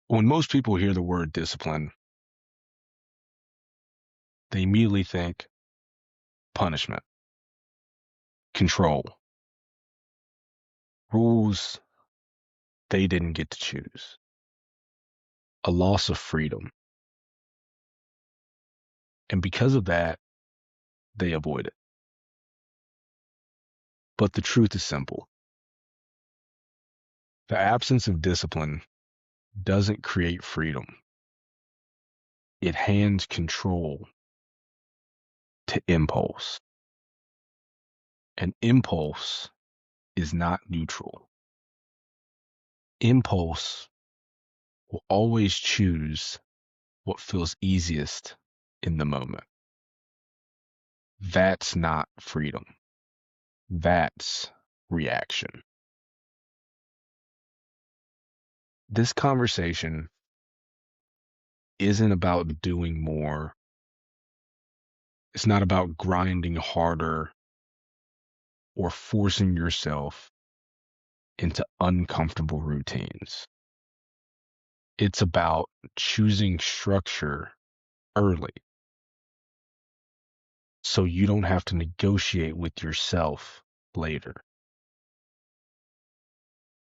When most people hear the word discipline, they immediately think punishment, control, rules they didn't get to choose, a loss of freedom. And because of that, they avoid it. But the truth is simple. The absence of discipline doesn't create freedom. It hands control to impulse. And impulse is not neutral. Impulse will always choose what feels easiest in the moment. That's not freedom. That's reaction. This conversation isn't about doing more. It's not about grinding harder or forcing yourself into uncomfortable routines. It's about choosing structure early so you don't have to negotiate with yourself later.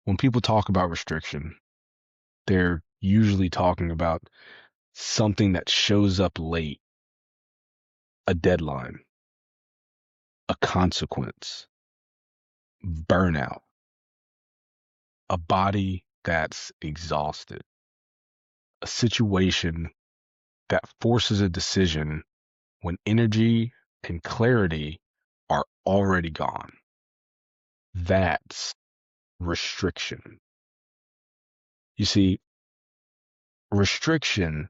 When people talk about restriction, they're usually talking about something that shows up late, a deadline, a consequence, burnout, a body that's exhausted, a situation that forces a decision when energy and clarity are already gone. That's restriction. You see, restriction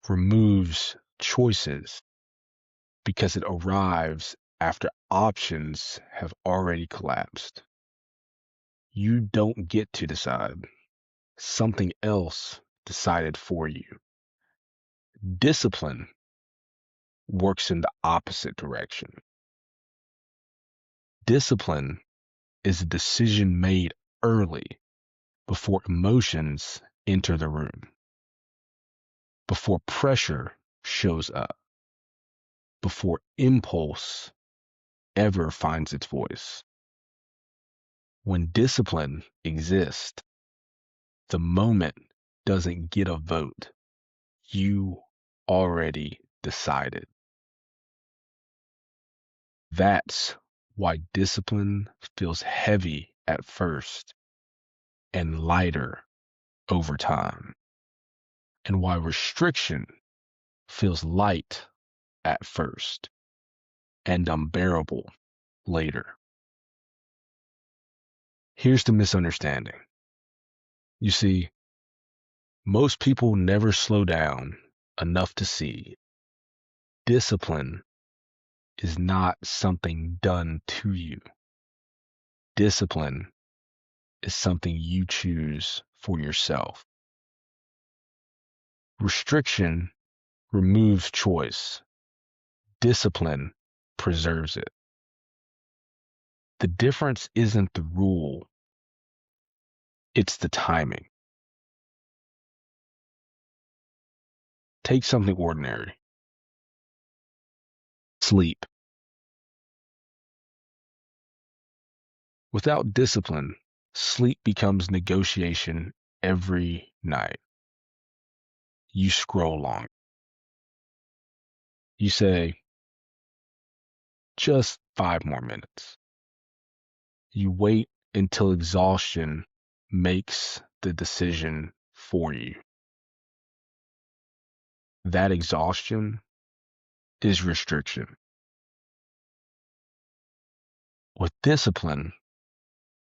removes choices because it arrives after options have already collapsed. You don't get to decide. Something else decided for you. Discipline works in the opposite direction. Discipline is a decision made early before emotions enter the room, before pressure shows up, before impulse ever finds its voice. When discipline exists, the moment doesn't get a vote. You already decided. That's why discipline feels heavy at first and lighter over time, and why restriction feels light at first and unbearable later. Here's the misunderstanding. You see, most people never slow down enough to see discipline is not something done to you. Discipline is something you choose for yourself. Restriction removes choice. Discipline preserves it. The difference isn't the rule, it's the timing. Take something ordinary. Sleep. Without discipline, sleep becomes negotiation every night. You scroll long. You say, just 5 more minutes. You wait until exhaustion makes the decision for you. That exhaustion is restriction. With discipline,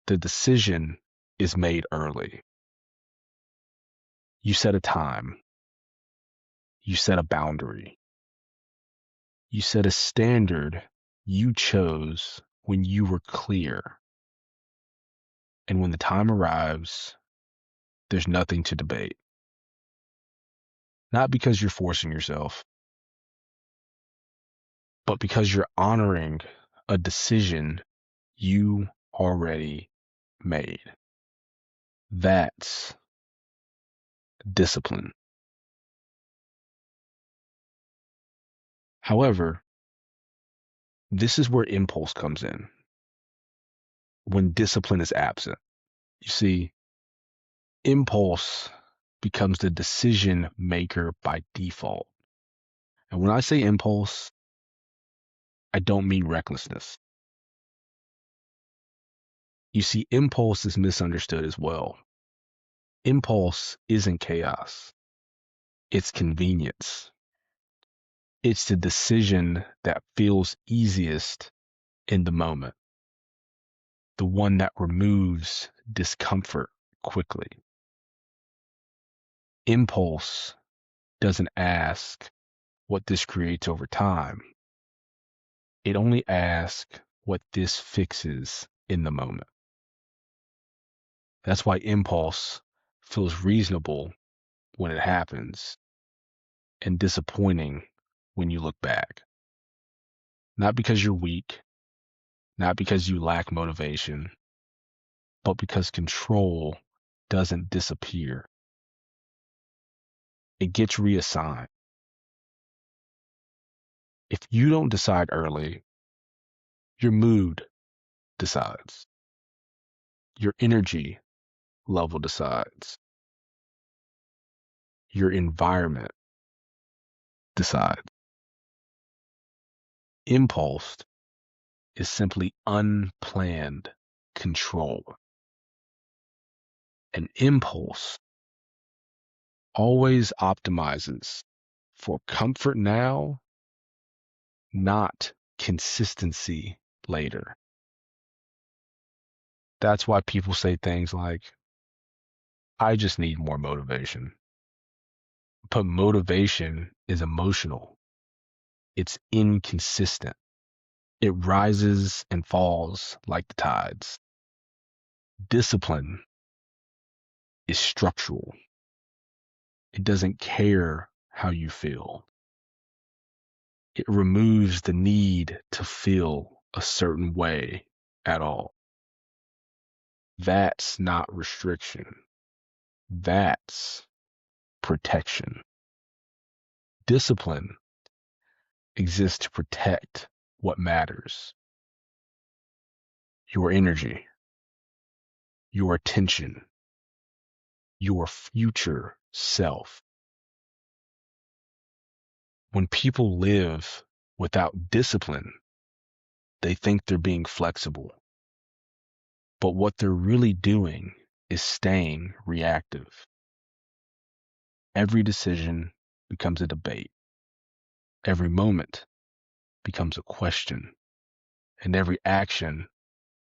the decision is made early. You set a time. You set a boundary. You set a standard you chose when you were clear. And when the time arrives, there's nothing to debate. Not because you're forcing yourself, but because you're honoring a decision you already made. That's discipline. However, this is where impulse comes in when discipline is absent. You see, impulse becomes the decision maker by default. And when I say impulse, I don't mean recklessness. You see, impulse is misunderstood as well. Impulse isn't chaos, it's convenience. It's the decision that feels easiest in the moment, the one that removes discomfort quickly. Impulse doesn't ask what this creates over time. It only asks what this fixes in the moment. That's why impulse feels reasonable when it happens and disappointing when you look back. Not because you're weak, not because you lack motivation, but because control doesn't disappear. It gets reassigned. If you don't decide early, your mood decides. Your energy level decides. Your environment decides. Impulse is simply unplanned control. An impulse always optimizes for comfort now, not consistency later. That's why people say things like, I just need more motivation. But motivation is emotional. It's inconsistent. It rises and falls like the tides. Discipline is structural. It doesn't care how you feel. It removes the need to feel a certain way at all. That's not restriction. That's protection. Discipline exists to protect what matters. Your energy, your attention, your future self. When people live without discipline, they think they're being flexible. But what they're really doing is staying reactive. Every decision becomes a debate. Every moment becomes a question. And every action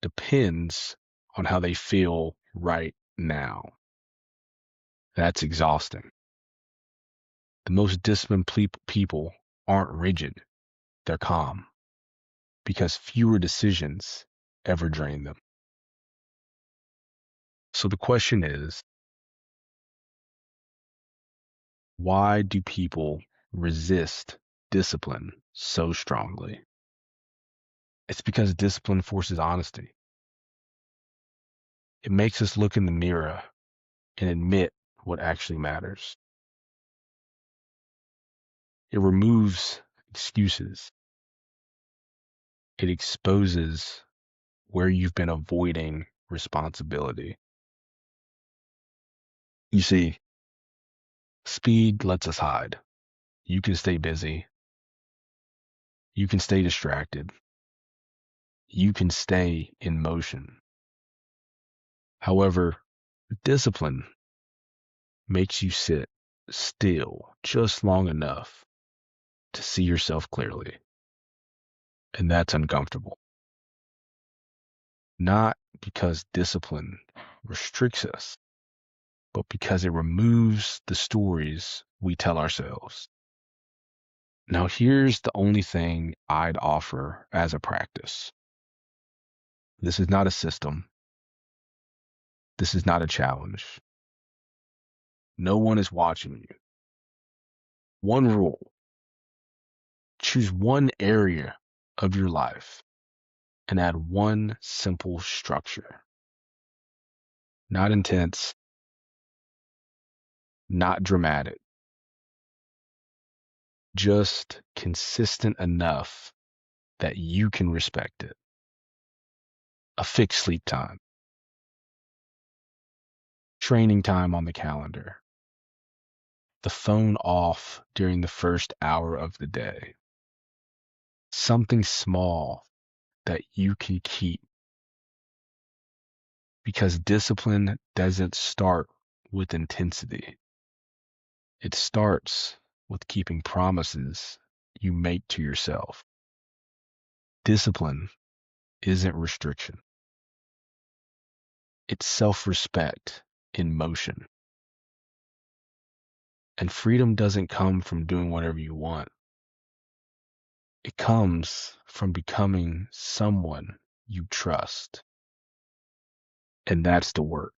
depends on how they feel right now. That's exhausting. The most disciplined people aren't rigid, they're calm, because fewer decisions ever drain them. So the question is, why do people resist discipline so strongly? It's because discipline forces honesty. It makes us look in the mirror and admit what actually matters. It removes excuses. It exposes where you've been avoiding responsibility. You see, speed lets us hide. You can stay busy. You can stay distracted. You can stay in motion. However, discipline makes you sit still just long enough to see yourself clearly. And that's uncomfortable. Not because discipline restricts us, but because it removes the stories we tell ourselves. Now, here's the only thing I'd offer as a practice. This is not a system. This is not a challenge. No one is watching you. One rule. Choose one area of your life and add one simple structure. Not intense, not dramatic, just consistent enough that you can respect it. A fixed sleep time, training time on the calendar, the phone off during the first hour of the day. Something small that you can keep, because discipline doesn't start with intensity. It starts with keeping promises you make to yourself. Discipline isn't restriction. It's self-respect in motion. And freedom doesn't come from doing whatever you want. It comes from becoming someone you trust. And that's the work.